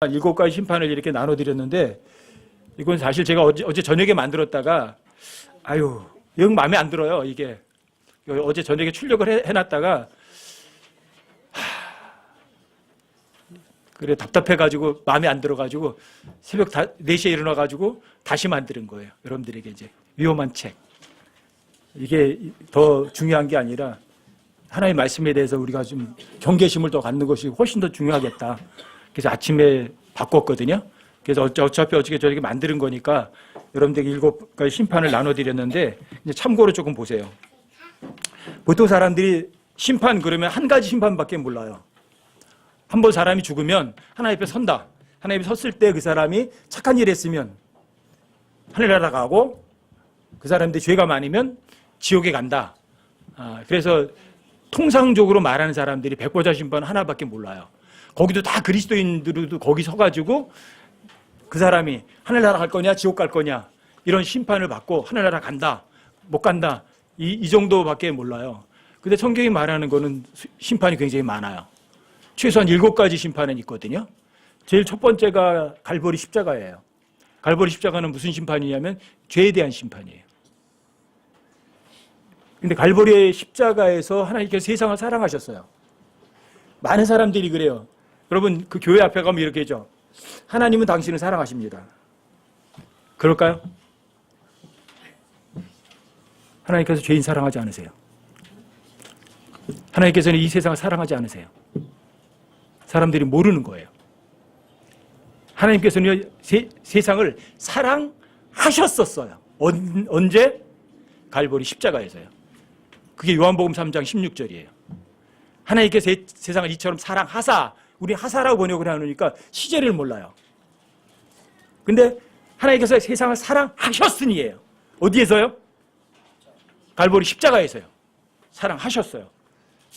7가지 심판을 이렇게 나눠드렸는데, 이건 사실 제가 어제 저녁에 만들었다가 영 마음에 안 들어요. 이게 어제 저녁에 출력을 해놨다가 그래 답답해가지고 마음에 안 들어가지고 새벽 4시에 일어나가지고 다시 만드는 거예요. 여러분들에게 이제 위험한 책. 이게 더 중요한 게 아니라 하나님의 말씀에 대해서 우리가 좀 경계심을 더 갖는 것이 훨씬 더 중요하겠다. 그래서 아침에 바꿨거든요. 그래서 어차피 어저께 저렇게 만드는 거니까 여러분들에게 7가지 심판을 나눠드렸는데 이제 참고로 조금 보세요. 보통 사람들이 심판 그러면 한 가지 심판밖에 몰라요. 한 번 사람이 죽으면 하나님 앞에 선다. 하나님 앞에 섰을 때 그 사람이 착한 일 했으면 하늘나라 가고 그 사람들이 죄가 많으면 지옥에 간다. 그래서 통상적으로 말하는 사람들이 백보자 심판 하나밖에 몰라요. 거기도 다 그리스도인들도 거기 서가지고 그 사람이 하늘나라 갈 거냐 지옥 갈 거냐 이런 심판을 받고 하늘나라 간다 못 간다 이 정도밖에 몰라요. 근데 성경이 말하는 거는 심판이 굉장히 많아요. 최소한 7가지 심판은 있거든요. 제일 첫 번째가 갈보리 십자가예요. 갈보리 십자가는 무슨 심판이냐면 죄에 대한 심판이에요. 근데 갈보리의 십자가에서 하나님께서 세상을 사랑하셨어요. 많은 사람들이 그래요. 여러분 그 교회 앞에 가면 이렇게 하죠. 하나님은 당신을 사랑하십니다. 그럴까요? 하나님께서 죄인 사랑하지 않으세요. 하나님께서는 이 세상을 사랑하지 않으세요. 사람들이 모르는 거예요. 하나님께서는 세상을 사랑하셨었어요. 언제? 갈보리 십자가에서요. 그게 요한복음 3장 16절이에요. 하나님께서 세상을 이처럼 사랑하사, 우리 하사라고 번역을 하니까 시제를 몰라요. 근데 하나님께서 세상을 사랑하셨으니예요. 어디에서요? 갈보리 십자가에서요. 사랑하셨어요.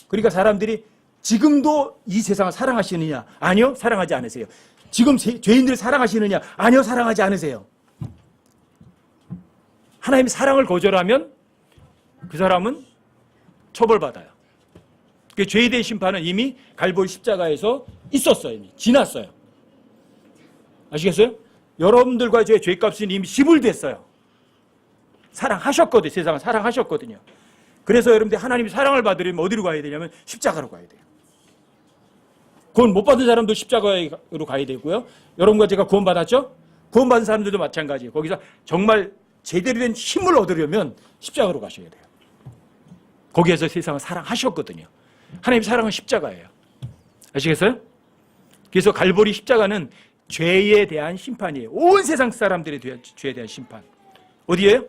그러니까 사람들이 지금도 이 세상을 사랑하시느냐? 아니요, 사랑하지 않으세요. 지금 죄인들을 사랑하시느냐? 아니요, 사랑하지 않으세요. 하나님의 사랑을 거절하면 그 사람은 처벌받아요. 그 죄에 대한 심판은 이미 갈보리 십자가에서 있었어요. 이미 지났어요. 아시겠어요? 여러분들과 제 죄값은 이미 지불됐어요. 사랑하셨거든요. 세상을 사랑하셨거든요. 그래서 여러분들 하나님이 사랑을 받으려면 어디로 가야 되냐면 십자가로 가야 돼요. 구원 못 받은 사람도 십자가로 가야 되고요. 여러분과 제가 구원 받았죠? 구원 받은 사람들도 마찬가지예요. 거기서 정말 제대로 된 힘을 얻으려면 십자가로 가셔야 돼요. 거기에서 세상을 사랑하셨거든요. 하나님 사랑은 십자가예요. 아시겠어요? 그래서 갈보리 십자가는 죄에 대한 심판이에요. 온 세상 사람들에 대한 죄에 대한 심판. 어디예요?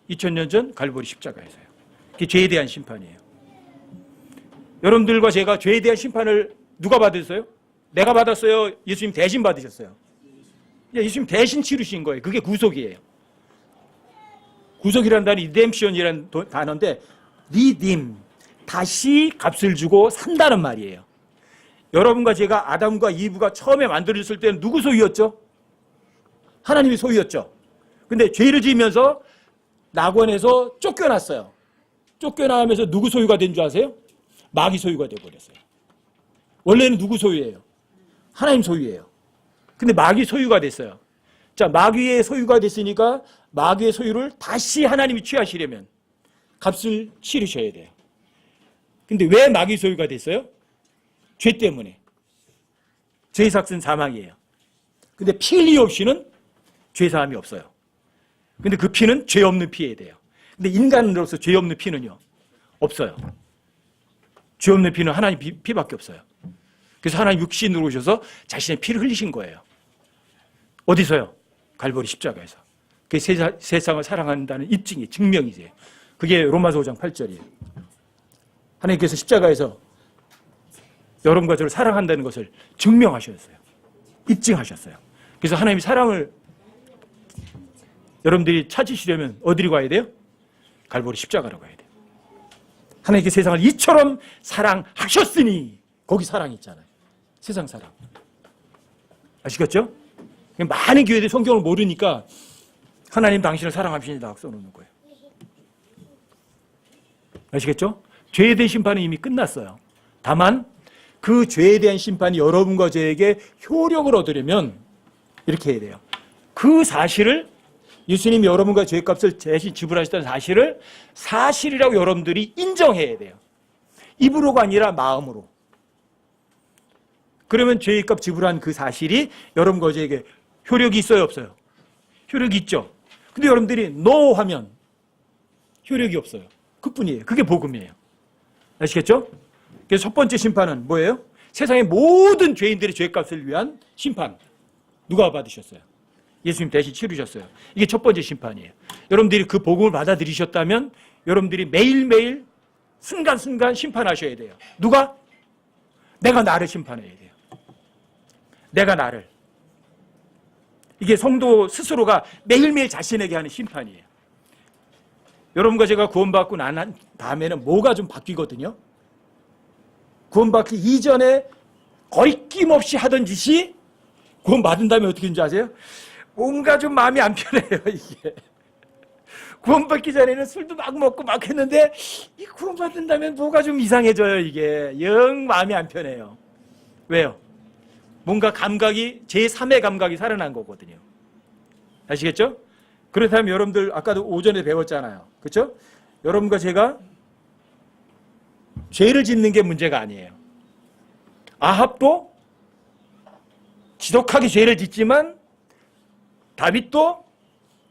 2000년 전 갈보리 십자가에서요. 그게 죄에 대한 심판이에요. 여러분들과 제가 죄에 대한 심판을 누가 받으셨어요? 내가 받았어요? 예수님 대신 받으셨어요? 예수님 대신 치르신 거예요. 그게 구속이에요. 구속이라는 단어는 리뎀션이라는 단어인데 리딤, 다시 값을 주고 산다는 말이에요. 여러분과 제가 아담과 이브가 처음에 만들어졌을 때는 누구 소유였죠? 하나님이 소유였죠. 근데 죄를 지으면서 낙원에서 쫓겨났어요. 쫓겨나면서 누구 소유가 된 줄 아세요? 마귀 소유가 되어버렸어요. 원래는 누구 소유예요? 하나님 소유예요. 근데 마귀 소유가 됐어요. 자, 마귀의 소유가 됐으니까 마귀의 소유를 다시 하나님이 취하시려면 값을 치르셔야 돼요. 근데 왜 마귀 소유가 됐어요? 죄 때문에. 죄의 삭은 사망이에요. 근데 피 흘리 없이는 죄사함이 없어요. 근데 그 피는 죄 없는 피해야 돼요. 근데 인간으로서 죄 없는 피는요? 없어요. 죄 없는 피는 하나님 피밖에 없어요. 그래서 하나님 육신으로 오셔서 자신의 피를 흘리신 거예요. 어디서요? 갈보리 십자가에서. 그게 세상을 사랑한다는 입증이, 증명이지. 그게 로마서 5장 8절이에요. 하나님께서 십자가에서 여러분과 저를 사랑한다는 것을 증명하셨어요. 입증하셨어요. 그래서 하나님의 사랑을 여러분들이 찾으시려면 어디로 가야 돼요? 갈보리 십자가로 가야 돼요. 하나님께 세상을 이처럼 사랑하셨으니 거기 사랑이 있잖아요. 세상 사랑. 아시겠죠? 많은 교회들이 성경을 모르니까 하나님 당신을 사랑하십니다 써놓는 거예요. 아시겠죠? 죄에 대한 심판은 이미 끝났어요. 다만 그 죄에 대한 심판이 여러분과 저에게 효력을 얻으려면 이렇게 해야 돼요. 그 사실을, 예수님이 여러분과 죄의 값을 대신 지불하셨다는 사실을 사실이라고 여러분들이 인정해야 돼요. 입으로가 아니라 마음으로. 그러면 죄의 값 지불한 그 사실이 여러분과 저에게 효력이 있어요, 없어요? 효력이 있죠. 근데 여러분들이 no 하면 효력이 없어요. 그뿐이에요. 그게 복음이에요. 아시겠죠? 그래서 첫 번째 심판은 뭐예요? 세상의 모든 죄인들의 죄값을 위한 심판. 누가 받으셨어요? 예수님 대신 치르셨어요. 이게 첫 번째 심판이에요. 여러분들이 그 복음을 받아들이셨다면 여러분들이 매일매일 순간순간 심판하셔야 돼요. 누가? 내가 나를 심판해야 돼요. 내가 나를. 이게 성도 스스로가 매일매일 자신에게 하는 심판이에요. 여러분과 제가 구원받고 난 다음에는 뭐가 좀 바뀌거든요. 구원받기 이전에 거리낌 없이 하던 짓이 구원받은 다음에 어떻게 되는지 아세요? 뭔가 좀 마음이 안 편해요, 이게. 구원받기 전에는 술도 막 먹고 막 했는데 이 구원받은 다음에 뭐가 좀 이상해져요, 이게. 영 마음이 안 편해요. 왜요? 뭔가 감각이, 제3의 감각이 살아난 거거든요. 아시겠죠? 그렇다면 여러분들 아까도 오전에 배웠잖아요. 그렇죠? 여러분과 제가 죄를 짓는 게 문제가 아니에요. 아합도 지독하게 죄를 짓지만 다윗도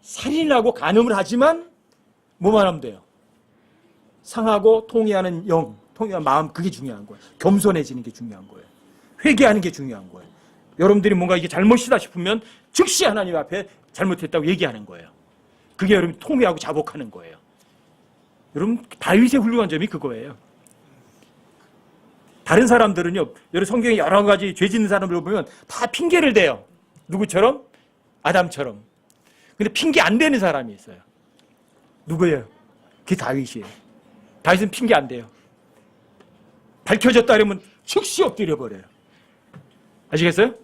살인하고 간음을 하지만 뭐만 하면 돼요? 상하고 통회하는 영, 통회하는 마음, 그게 중요한 거예요. 겸손해지는 게 중요한 거예요. 회개하는 게 중요한 거예요. 여러분들이 뭔가 이게 잘못이다 싶으면 즉시 하나님 앞에 잘못했다고 얘기하는 거예요. 그게 여러분 통회하고 자복하는 거예요. 여러분 다윗의 훌륭한 점이 그거예요. 다른 사람들은요, 여러분 성경에 여러 가지 죄 짓는 사람들 보면 다 핑계를 대요. 누구처럼? 아담처럼. 근데 핑계 안 되는 사람이 있어요. 누구예요? 그게 다윗이에요. 다윗은 핑계 안 돼요. 밝혀졌다 그러면 즉시 엎드려 버려요. 아시겠어요?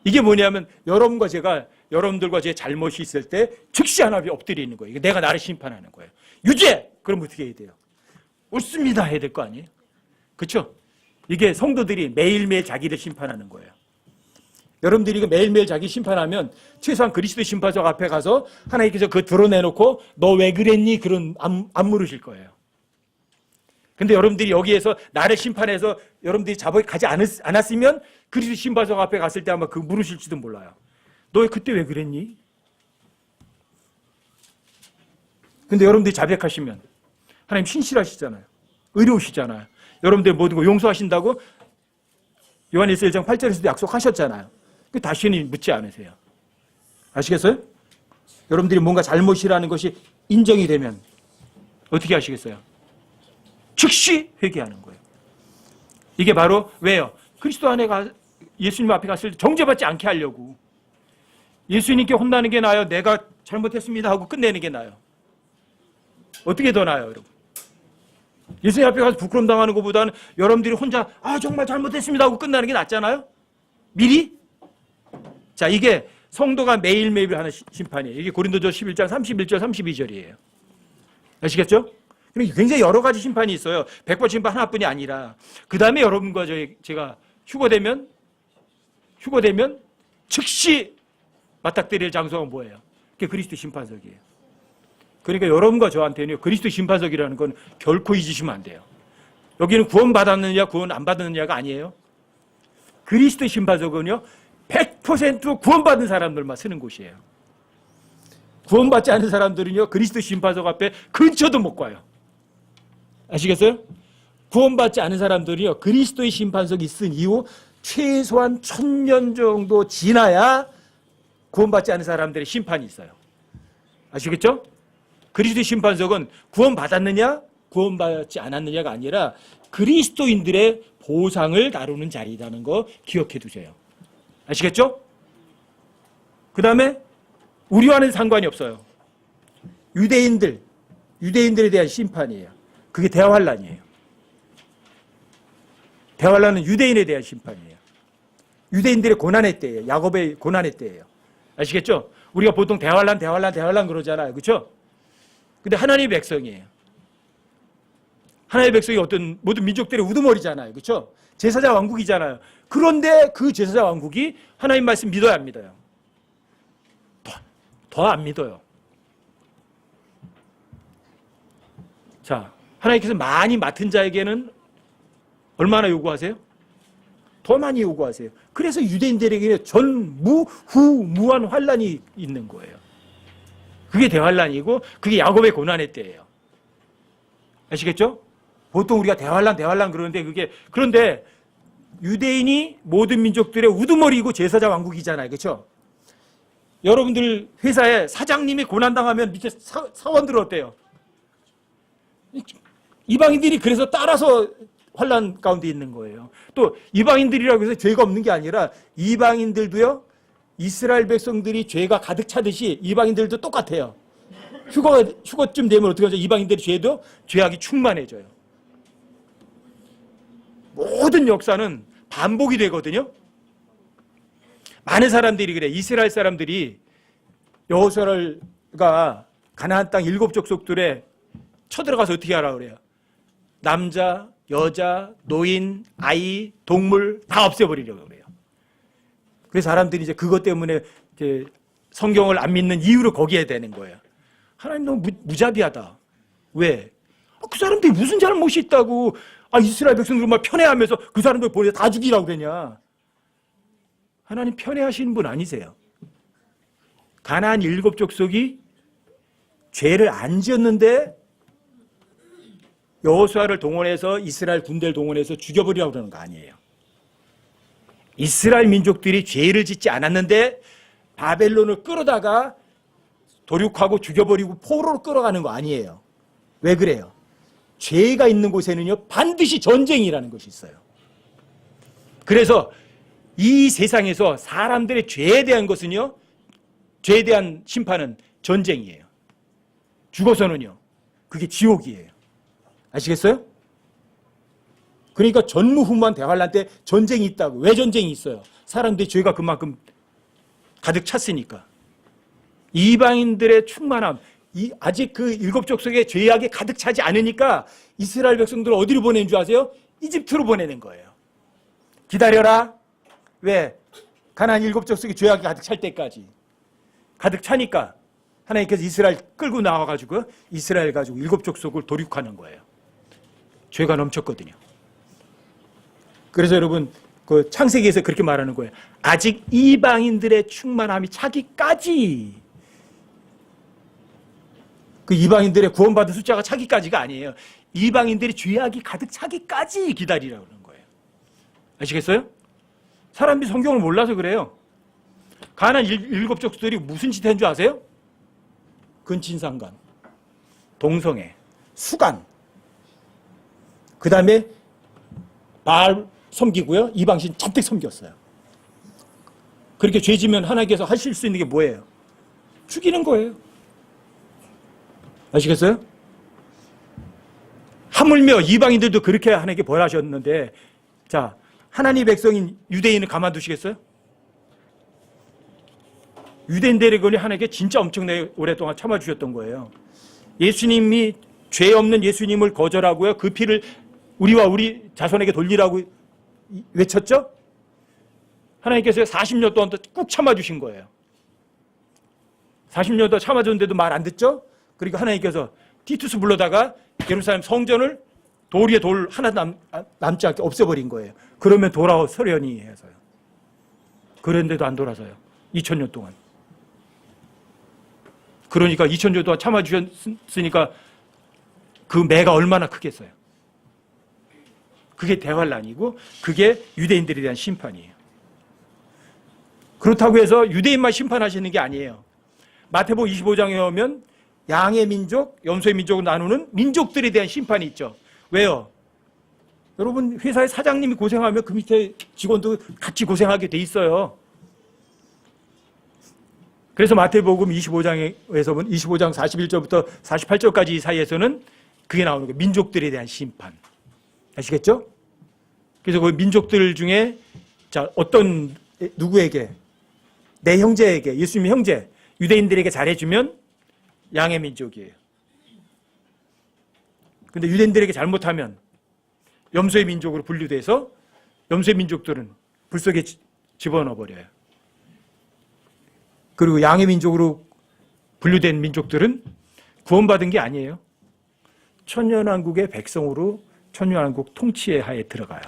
이게 뭐냐면 여러분과 제가, 여러분들과 제 잘못이 있을 때 즉시 하나님이 엎드리는 거예요. 내가 나를 심판하는 거예요. 유죄! 그럼 어떻게 해야 돼요? 옳습니다 해야 될 거 아니에요? 그렇죠? 이게 성도들이 매일매일 자기를 심판하는 거예요. 여러분들이 이거 매일매일 자기 심판하면 최소한 그리스도 심판석 앞에 가서 하나님께서 그거 드러내놓고 너 왜 그랬니? 그런 안 물으실 거예요. 근데 여러분들이 여기에서 나를 심판해서 여러분들이 자복에 가지 않았으면 그리스도 심판석 앞에 갔을 때 아마 그 물으실지도 몰라요. 너 그때 왜 그랬니? 근데 여러분들이 자백하시면 하나님 신실하시잖아요. 의로우시잖아요. 여러분들 모든 거 용서하신다고 요한일서 1장 8절에서도 약속하셨잖아요. 다시는 묻지 않으세요. 아시겠어요? 여러분들이 뭔가 잘못이라는 것이 인정이 되면 어떻게 하시겠어요? 즉시 회개하는 거예요. 이게 바로 왜요? 그리스도 안에 예수님 앞에 갔을 때 정죄받지 않게 하려고. 예수님께 혼나는 게 나아요? 내가 잘못했습니다 하고 끝내는 게 나아요? 어떻게 더 나아요, 여러분? 예수님 앞에 가서 부끄럼 당하는 것보다는 여러분들이 혼자 정말 잘못했습니다 하고 끝나는 게 낫잖아요? 미리? 자, 이게 성도가 매일매일 하는 심판이에요. 이게 고린도전 11장 31절 32절이에요. 아시겠죠? 굉장히 여러 가지 심판이 있어요. 100번 심판 하나뿐이 아니라. 그 다음에 여러분과 제가 휴거되면 즉시 맞닥뜨릴 장소가 뭐예요? 그게 그리스도 심판석이에요. 그러니까 여러분과 저한테는 그리스도 심판석이라는 건 결코 잊으시면 안 돼요. 여기는 구원 받았느냐 구원 안 받았느냐가 아니에요. 그리스도 심판석은요 100% 구원받은 사람들만 쓰는 곳이에요. 구원받지 않은 사람들은요 그리스도 심판석 앞에 근처도 못 가요. 아시겠어요? 구원받지 않은 사람들이요 그리스도의 심판석이 있은 이후 최소한 1000년 정도 지나야 구원받지 않은 사람들의 심판이 있어요. 아시겠죠? 그리스도의 심판석은 구원받았느냐 구원받지 않았느냐가 아니라 그리스도인들의 보상을 다루는 자리라는 거 기억해 두세요. 아시겠죠? 그 다음에 우리와는 상관이 없어요. 유대인들에 대한 심판이에요. 그게 대환란이에요. 대환란은 유대인에 대한 심판이에요. 유대인들의 고난의 때예요. 야곱의 고난의 때예요. 아시겠죠? 우리가 보통 대환란 그러잖아요. 그렇죠? 근데 하나님의 백성이에요. 하나님의 백성이 어떤 모든 민족들의 우두머리잖아요. 그렇죠? 제사장 왕국이잖아요. 그런데 그 제사장 왕국이 하나님 말씀 믿어야 안 믿어요? 더 안 믿어요. 자, 하나님께서 많이 맡은 자에게는 얼마나 요구하세요? 더 많이 요구하세요. 그래서 유대인들에게 전무후무한 환란이 있는 거예요. 그게 대환란이고 그게 야곱의 고난의 때예요. 아시겠죠? 보통 우리가 대환란 그러는데 그런데 유대인이 모든 민족들의 우두머리이고 제사장 왕국이잖아요. 그렇죠? 여러분들 회사에 사장님이 고난당하면 밑에 사원들 어때요? 이방인들이 그래서 따라서 환란 가운데 있는 거예요. 또 이방인들이라고 해서 죄가 없는 게 아니라 이방인들도요. 이스라엘 백성들이 죄가 가득 차듯이 이방인들도 똑같아요. 휴거쯤 되면 어떻게 하죠? 이방인들의 죄악이 충만해져요. 모든 역사는 반복이 되거든요. 많은 사람들이 그래. 이스라엘 사람들이 여호수아가 가나안 땅 7 족속들에 쳐들어가서 어떻게 하라고 그래요? 남자, 여자, 노인, 아이, 동물 다 없애버리려고 그래요. 그래서 사람들이 이제 그것 때문에 이제 성경을 안 믿는 이유로 거기에 되는 거예요. 하나님 너무 무자비하다. 왜? 그 사람들이 무슨 잘못이 있다고 이스라엘 백성들 막 편애하면서 그 사람들 보내 다 죽이라고 그러냐. 하나님 편애하시는 분 아니세요. 가나안 7 족속이 죄를 안 지었는데 여호수아를 동원해서 이스라엘 군대를 동원해서 죽여버리라고 그러는 거 아니에요. 이스라엘 민족들이 죄를 짓지 않았는데 바벨론을 끌어다가 도륙하고 죽여버리고 포로로 끌어가는 거 아니에요. 왜 그래요? 죄가 있는 곳에는요 반드시 전쟁이라는 것이 있어요. 그래서 이 세상에서 사람들의 죄에 대한 것은요, 죄에 대한 심판은 전쟁이에요. 죽어서는요, 그게 지옥이에요. 아시겠어요? 그러니까 전무후무한 대환란 때 전쟁이 있다고. 왜 전쟁이 있어요? 사람들의 죄가 그만큼 가득 찼으니까. 이방인들의 충만함, 아직 그 7 족속의 죄악이 가득 차지 않으니까 이스라엘 백성들을 어디로 보내는 줄 아세요? 이집트로 보내는 거예요. 기다려라. 왜? 가나안 7 족속의 죄악이 가득 찰 때까지. 가득 차니까 하나님께서 이스라엘 끌고 나와가지고 이스라엘 가지고 7 족속을 도륙하는 거예요. 죄가 넘쳤거든요. 그래서 여러분 그 창세기에서 그렇게 말하는 거예요. 아직 이방인들의 충만함이 차기까지, 그 이방인들의 구원받은 숫자가 차기까지가 아니에요. 이방인들이 죄악이 가득 차기까지 기다리라고 그러는 거예요. 아시겠어요? 사람들이 성경을 몰라서 그래요. 가나안 7 족속들이 무슨 짓 한 줄 아세요? 근친상간, 동성애, 수간, 그 다음에 바알 섬기고요. 이방신 잔뜩 섬겼어요. 그렇게 죄지면 하나님께서 하실 수 있는 게 뭐예요? 죽이는 거예요. 아시겠어요? 하물며 이방인들도 그렇게 하나님께 벌하셨는데, 자, 하나님의 백성인 유대인을 가만두시겠어요? 유대인들에게 하나님께 진짜 엄청나게 오랫동안 참아주셨던 거예요. 예수님이 죄 없는 예수님을 거절하고요, 그 피를 우리와 우리 자손에게 돌리라고 외쳤죠? 하나님께서 40년 동안 꾹 참아주신 거예요. 40년 동안 참아줬는데도 말 안 듣죠? 그러니까 하나님께서 티투스 불러다가 예루살렘 성전을 돌 위에 돌 하나 남지 않게 없애버린 거예요. 그러면 돌아서려니 해서요. 그런데도 안 돌아서요. 2000년 동안. 그러니까 2000년 동안 참아주셨으니까 그 매가 얼마나 크겠어요. 그게 대환란이고 그게 유대인들에 대한 심판이에요. 그렇다고 해서 유대인만 심판하시는 게 아니에요. 마태복음 25장에 오면 양의 민족, 염소의 민족을 나누는 민족들에 대한 심판이 있죠. 왜요? 여러분 회사의 사장님이 고생하면 그 밑에 직원도 같이 고생하게 돼 있어요. 그래서 마태복음 25장에서 보면 25장 41절부터 48절까지 이 사이에서는 그게 나오는 거예요. 민족들에 대한 심판. 아시겠죠? 그래서 그 민족들 중에 자 어떤 누구에게, 내 형제에게, 예수님의 형제 유대인들에게 잘해주면 양의 민족이에요. 근데 유대인들에게 잘못하면 염소의 민족으로 분류돼서 염소의 민족들은 불 속에 집어넣어 버려요. 그리고 양의 민족으로 분류된 민족들은 구원받은 게 아니에요. 천년왕국의 백성으로 천년왕국 통치의 하에 들어가요.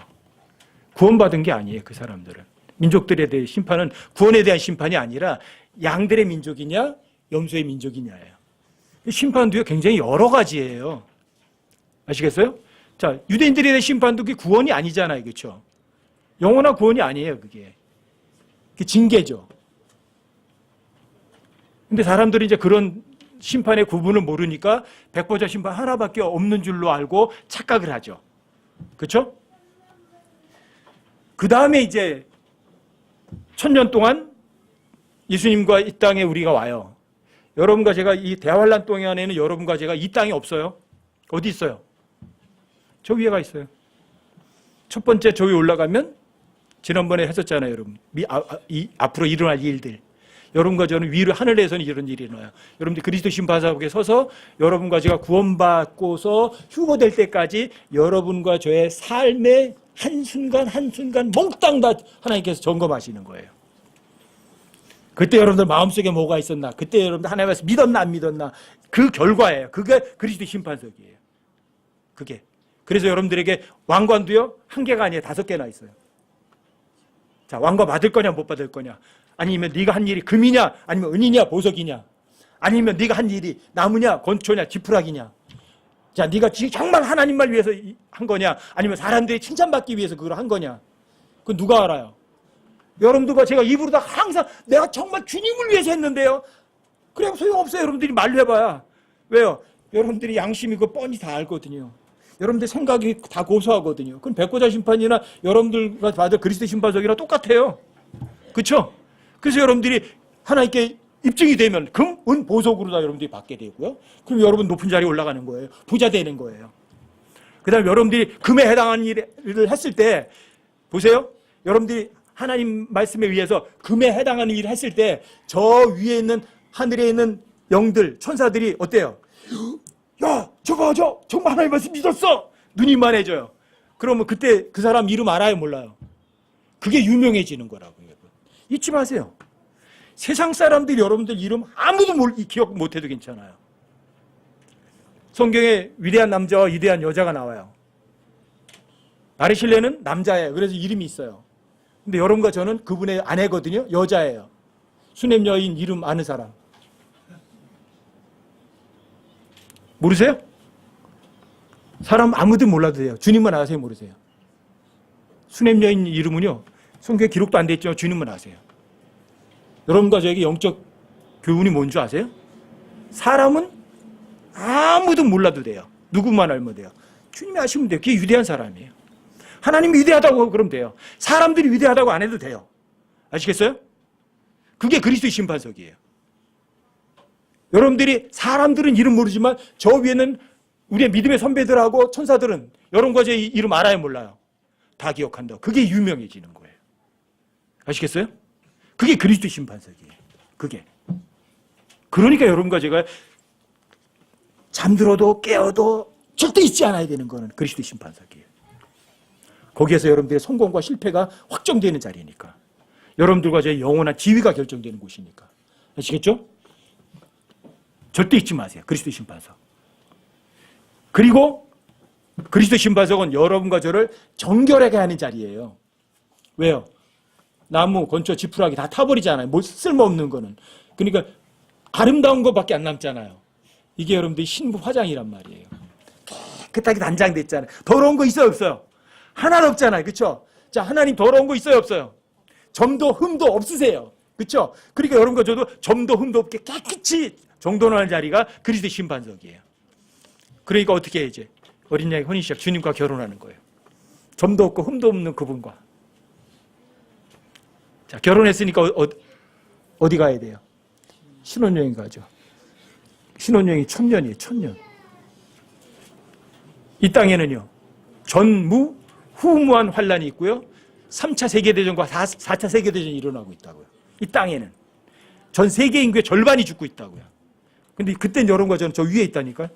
구원받은 게 아니에요. 그 사람들은. 민족들에 대한 심판은 구원에 대한 심판이 아니라 양들의 민족이냐 염소의 민족이냐예요. 심판도요 굉장히 여러 가지예요. 아시겠어요? 자, 유대인들에 대한 심판도 그게 구원이 아니잖아요. 그렇죠? 영원한 구원이 아니에요. 그게 징계죠. 근데 사람들이 이제 그런 심판의 구분을 모르니까 백보자 심판 하나밖에 없는 줄로 알고 착각을 하죠. 그렇죠? 그 다음에 이제 1000년 동안 예수님과 이 땅에 우리가 와요. 여러분과 제가 이 대환란 동안에는 여러분과 제가 이 땅에 없어요. 어디 있어요? 저 위에가 있어요. 첫 번째 저 위에 올라가면 지난번에 했었잖아요, 여러분. 앞으로 일어날 일들. 여러분과 저는 위로 하늘에서는 이런 일이 일어나요. 여러분들 그리스도 심판석에 서서 여러분과 제가 구원받고서 휴거될 때까지 여러분과 저의 삶의 한순간 한순간 몽땅 다 하나님께서 점검하시는 거예요. 그때 여러분들 마음속에 뭐가 있었나? 그때 여러분들 하나님께서 믿었나 안 믿었나? 그 결과예요. 그게 그리스도 심판석이에요. 그게. 그래서 여러분들에게 왕관도요 1개가 아니에요. 5개나 있어요. 자, 왕관 받을 거냐 못 받을 거냐? 아니면 네가 한 일이 금이냐 아니면 은이냐 보석이냐? 아니면 네가 한 일이 나무냐 건초냐 지푸라기냐? 자, 네가 정말 하나님만 위해서 한 거냐 아니면 사람들이 칭찬받기 위해서 그걸 한 거냐? 그건 누가 알아요? 여러분들과 제가 입으로 다 항상 내가 정말 주님을 위해서 했는데요. 그래 소용없어요. 여러분들이 말로 해봐야. 왜요? 여러분들이 양심이 그거 뻔히 다 알거든요. 여러분들 생각이 다 고소하거든요. 그럼 백보자 심판이나 여러분들과 받을 그리스도 심판석이랑 똑같아요. 그렇죠? 그래서 여러분들이 하나님께 입증이 되면 금, 은, 보석으로 다 여러분들이 받게 되고요. 그럼 여러분 높은 자리에 올라가는 거예요. 부자 되는 거예요. 그 다음에 여러분들이 금에 해당하는 일을 했을 때 보세요. 여러분들이 하나님 말씀에 의해서 금에 해당하는 일을 했을 때 저 위에 있는 하늘에 있는 영들, 천사들이 어때요? 야, 저거 정말 하나님 말씀 믿었어. 눈이 만해져요. 그러면 그때 그 사람 이름 알아요, 몰라요? 그게 유명해지는 거라고요. 여러분. 잊지 마세요. 세상 사람들이 여러분들 이름 아무도 기억 못해도 괜찮아요. 성경에 위대한 남자와 위대한 여자가 나와요. 아리실레는 남자예요. 그래서 이름이 있어요. 근데 여러분과 저는 그분의 아내거든요. 여자예요. 수냄 여인 이름 아는 사람. 모르세요? 사람 아무도 몰라도 돼요. 주님만 아세요, 모르세요? 수냄 여인 이름은요. 성경에 기록도 안 돼 있지만 주님만 아세요. 여러분과 저에게 영적 교훈이 뭔지 아세요? 사람은 아무도 몰라도 돼요. 누구만 알면 돼요. 주님이 아시면 돼요. 그게 위대한 사람이에요. 하나님이 위대하다고 그러면 돼요. 사람들이 위대하다고 안 해도 돼요. 아시겠어요? 그게 그리스도의 심판석이에요. 여러분들이 사람들은 이름 모르지만 저 위에는 우리의 믿음의 선배들하고 천사들은 여러분과 제 이름 알아요, 몰라요? 다 기억한다. 그게 유명해지는 거예요. 아시겠어요? 그게 그리스도의 심판석이에요. 그게. 그러니까 여러분과 제가 잠들어도 깨어도 절대 잊지 않아야 되는 거는 그리스도의 심판석이에요. 거기에서 여러분들의 성공과 실패가 확정되는 자리니까. 여러분들과 제 영원한 지위가 결정되는 곳이니까. 아시겠죠? 절대 잊지 마세요. 그리스도의 심판석. 그리고 그리스도의 심판석은 여러분과 저를 정결하게 하는 자리예요. 왜요? 나무, 건초, 지푸라기 다 타버리잖아요. 뭐 쓸모없는 거는. 그러니까 아름다운 것밖에 안 남잖아요. 이게 여러분들이 신부 화장이란 말이에요. 깨끗하게 단장됐잖아요. 더러운 거 있어요, 없어요? 하나는 없잖아요. 그렇죠? 자, 하나님 더러운 거 있어요, 없어요? 점도 흠도 없으세요. 그렇죠? 그러니까 여러분과 저도 점도 흠도 없게 깨끗이 정돈하는 자리가 그리스도의 심판석이에요. 그러니까 어떻게 해 이제? 어린 양의 혼인시작 주님과 결혼하는 거예요. 점도 없고 흠도 없는 그분과. 자, 결혼했으니까 어디 가야 돼요? 신혼여행 가죠. 신혼여행이 1000년이에요. 1000년. 이 땅에는요. 전무, 후무한 환란이 있고요. 3차 세계대전과 4차 세계대전이 일어나고 있다고요. 이 땅에는. 전 세계 인구의 절반이 죽고 있다고요. 근데 그때는 여러분과 저는 저 위에 있다니까요.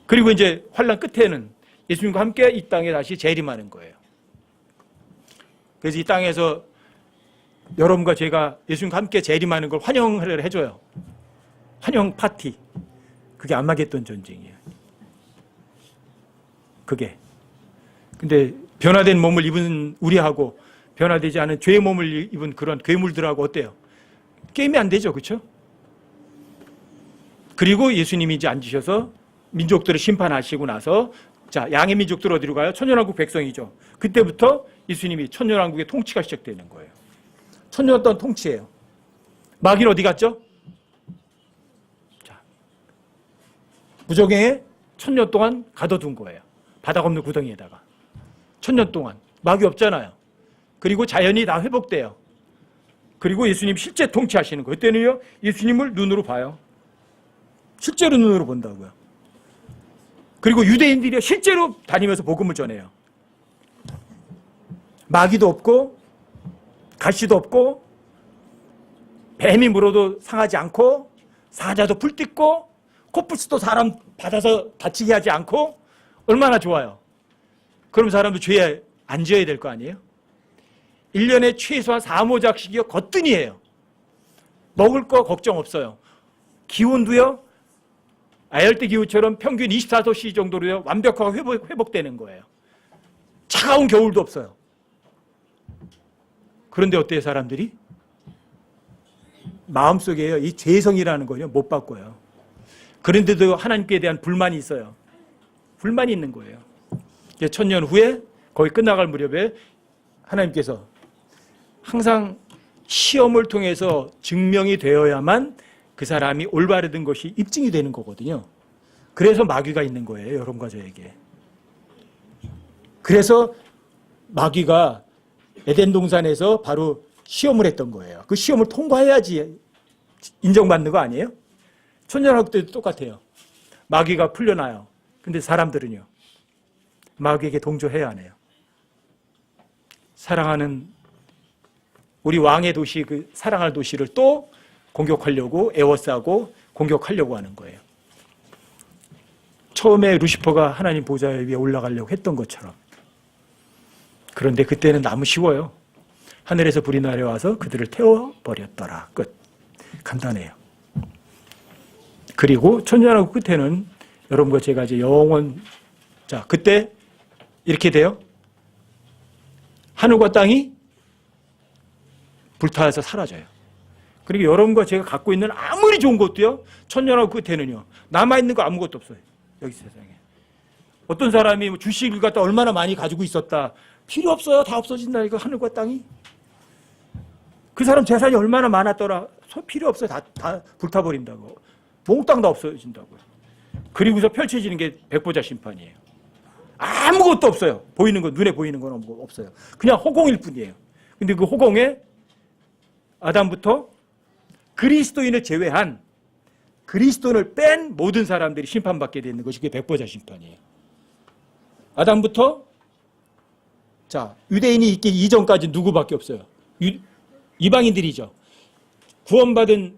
그리고 이제 환란 끝에는 예수님과 함께 이 땅에 다시 재림하는 거예요. 그래서 이 땅에서 여러분과 제가 예수님과 함께 재림하는 걸 환영을 해줘요. 환영 파티. 그게 아마겟돈 전쟁이에요. 그게. 근데 변화된 몸을 입은 우리하고 변화되지 않은 죄의 몸을 입은 그런 괴물들하고 어때요? 게임이 안 되죠. 그렇죠? 그리고 예수님이 이제 앉으셔서 민족들을 심판하시고 나서 자, 양의 민족들 어디로 가요? 천년왕국 백성이죠. 그때부터 예수님이 천년왕국의 통치가 시작되는 거예요. 천년 동안 통치예요. 마귀는 어디 갔죠? 자, 무적행에 천년 동안 가둬둔 거예요. 바닥 없는 구덩이에다가. 천년 동안. 마귀 없잖아요. 그리고 자연이 다 회복돼요. 그리고 예수님 실제 통치하시는 거예요. 그때는요, 예수님을 눈으로 봐요. 실제로 눈으로 본다고요. 그리고 유대인들이 실제로 다니면서 복음을 전해요. 마귀도 없고 가시도 없고 뱀이 물어도 상하지 않고 사자도 불 뜯고 코뿔소도 사람 받아서 다치게 하지 않고 얼마나 좋아요. 그럼 사람도 죄에 안 지어야 될 거 아니에요? 1년에 최소한 4모작씩이요. 거뜬히해요. 먹을 거 걱정 없어요. 기온도요. 아열대 기후처럼 평균 24도씨 정도로요. 완벽하게 회복되는 거예요. 차가운 겨울도 없어요. 그런데 어때요, 사람들이? 마음속에요, 이 죄성이라는 거요, 못 바꿔요. 그런데도 하나님께 대한 불만이 있어요. 불만이 있는 거예요. 천년 후에 거의 끝나갈 무렵에 하나님께서 항상 시험을 통해서 증명이 되어야만 그 사람이 올바르던 것이 입증이 되는 거거든요. 그래서 마귀가 있는 거예요, 여러분과 저에게. 그래서 마귀가 에덴 동산에서 바로 시험을 했던 거예요. 그 시험을 통과해야지 인정받는 거 아니에요? 천년왕국 때도 똑같아요. 마귀가 풀려나요. 근데 사람들은요, 마귀에게 동조해야 하네요. 사랑하는 우리 왕의 도시, 그 사랑할 도시를 또 공격하려고 에워싸고 공격하려고 하는 거예요. 처음에 루시퍼가 하나님 보좌 위에 올라가려고 했던 것처럼. 그런데 그때는 너무 쉬워요. 하늘에서 불이 내려와서 그들을 태워버렸더라. 끝. 간단해요. 그리고 천년왕국 끝에는 여러분과 제가 이제 영원, 자, 그때 이렇게 돼요. 하늘과 땅이 불타서 사라져요. 그리고 여러분과 제가 갖고 있는 아무리 좋은 것도요, 천년왕국 끝에는요, 남아있는 거 아무것도 없어요. 여기 세상에. 어떤 사람이 뭐 주식을 갖다 얼마나 많이 가지고 있었다. 필요 없어요. 다 없어진다. 이거 하늘과 땅이. 그 사람 재산이 얼마나 많았더라. 필요 없어요. 다 불타버린다고. 몽땅 다 없어진다고요. 그리고서 펼쳐지는 게 백보자 심판이에요. 아무것도 없어요. 보이는 거, 눈에 보이는 건 없어요. 그냥 허공일 뿐이에요. 근데 그 허공에 아담부터 그리스도인을 제외한 그리스도인을 뺀 모든 사람들이 심판받게 되는 것이 그게 백보자 심판이에요. 아담부터 자, 유대인이 있기 이전까지 누구밖에 없어요. 이방인들이죠. 구원받은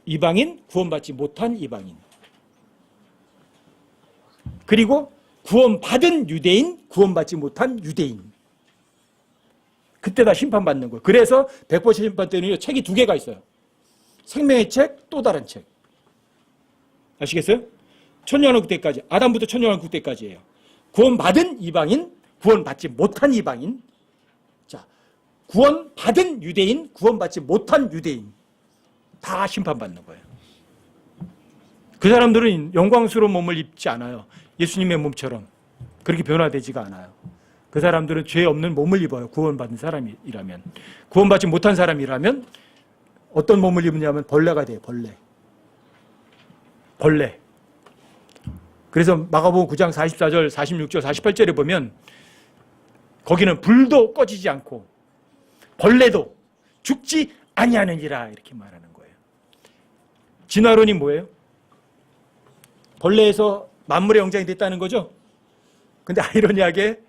이방인, 구원받지 못한 이방인. 그리고 구원받은 유대인, 구원받지 못한 유대인. 그때 다 심판받는 거예요. 그래서 백보자 심판 때는 책이 2개가 있어요. 생명의 책, 또 다른 책. 아시겠어요? 천년왕국 때까지, 아담부터 천년왕국 때까지예요. 구원받은 이방인, 구원받지 못한 이방인. 자, 구원받은 유대인, 구원받지 못한 유대인. 다 심판받는 거예요. 그 사람들은 영광스러운 몸을 입지 않아요. 예수님의 몸처럼. 그렇게 변화되지가 않아요. 그 사람들은 죄 없는 몸을 입어요. 구원받은 사람이라면. 구원받지 못한 사람이라면 어떤 몸을 입느냐면 벌레가 돼요. 벌레. 그래서 마가복음 9장 44절, 46절, 48절에 보면 거기는 불도 꺼지지 않고 벌레도 죽지 아니하느니라 이렇게 말하는 거예요. 진화론이 뭐예요? 벌레에서 만물의 영장이 됐다는 거죠. 근데 아이러니하게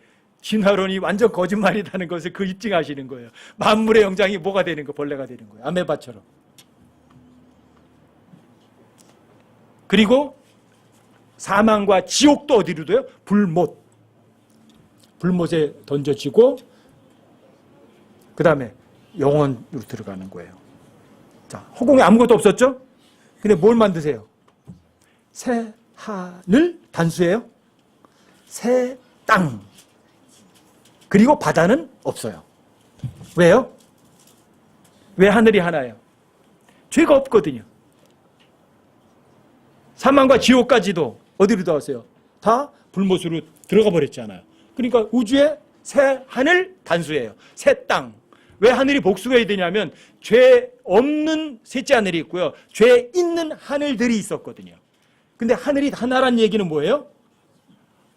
진화론이 완전 거짓말이라는 것을 그 입증하시는 거예요. 만물의 영장이 뭐가 되는 거? 벌레가 되는 거예요. 아메바처럼. 그리고 사망과 지옥도 어디로 둬요? 불못에 던져지고 그 다음에 영원으로 들어가는 거예요. 자, 허공에 아무것도 없었죠? 근데 뭘 만드세요? 새 하늘 단수예요. 새 땅. 그리고 바다는 없어요. 왜요? 왜 하늘이 하나예요? 죄가 없거든요. 사망과 지옥까지도 어디로 닿았어요? 다 불못으로 들어가 버렸잖아요. 그러니까 우주에 새 하늘 단수예요. 새 땅. 왜 하늘이 복수가 해야 되냐면 죄 없는 셋째 하늘이 있고요. 죄 있는 하늘들이 있었거든요. 근데 하늘이 하나란 얘기는 뭐예요?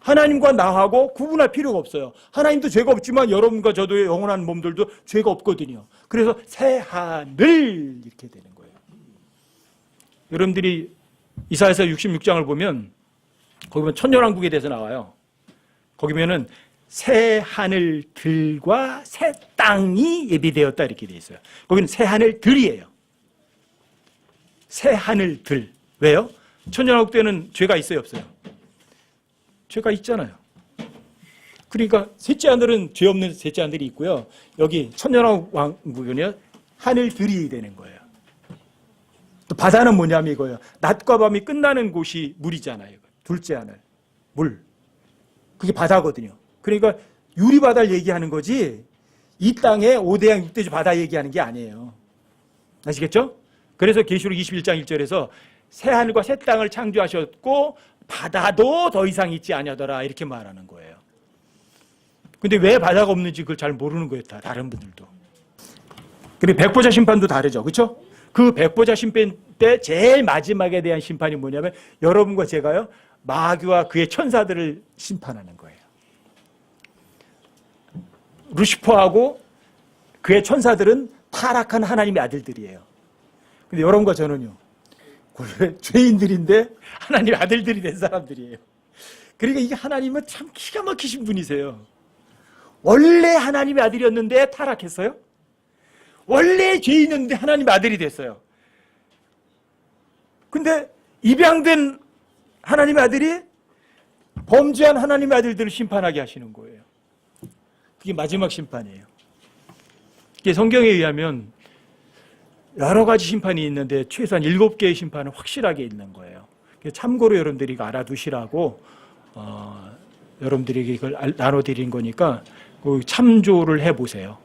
하나님과 나하고 구분할 필요가 없어요. 하나님도 죄가 없지만 여러분과 저도 영원한 몸들도 죄가 없거든요. 그래서 새 하늘 이렇게 되는 거예요. 여러분들이 이사야서 66장을 보면 거기 보면 천년왕국에 대해서 나와요. 거기 보면은 새 하늘들과 새 땅이 예비되었다 이렇게 돼 있어요. 거기는 새 하늘들이에요. 새 하늘들. 왜요? 천년왕국 때는 죄가 있어요, 없어요? 죄가 있잖아요. 그러니까 셋째 하늘은 죄 없는 셋째 하늘이 있고요. 여기 천년왕국은요 하늘들이 되는 거예요. 또 바다는 뭐냐면 이거예요. 낮과 밤이 끝나는 곳이 물이잖아요. 둘째 하늘, 물. 그게 바다거든요. 그러니까 유리바다를 얘기하는 거지 이 땅에 5대양 6대주 바다 얘기하는 게 아니에요. 아시겠죠? 그래서 계시록 21장 1절에서 새 하늘과 새 땅을 창조하셨고 바다도 더 이상 있지 아니하더라 이렇게 말하는 거예요. 근데 왜 바다가 없는지 그걸 잘 모르는 거예요. 다른 분들도. 그리고 백보자 심판도 다르죠. 그렇죠? 그 백보자 심판 때 제일 마지막에 대한 심판이 뭐냐면 여러분과 제가요 마귀와 그의 천사들을 심판하는 거예요. 루시퍼하고 그의 천사들은 타락한 하나님의 아들들이에요. 근데 여러분과 저는요 원래 죄인들인데 하나님의 아들들이 된 사람들이에요. 그러니까 이게 하나님은 참 기가 막히신 분이세요. 원래 하나님의 아들이었는데 타락했어요. 원래 죄인이었는데 하나님의 아들이 됐어요. 근데 입양된 하나님의 아들이 범죄한 하나님의 아들들을 심판하게 하시는 거예요. 그게 마지막 심판이에요. 이게 성경에 의하면 여러 가지 심판이 있는데 최소한 7개의 심판은 확실하게 있는 거예요. 참고로 여러분들이 알아두시라고 여러분들에게 이걸 나눠드린 거니까 참조를 해보세요.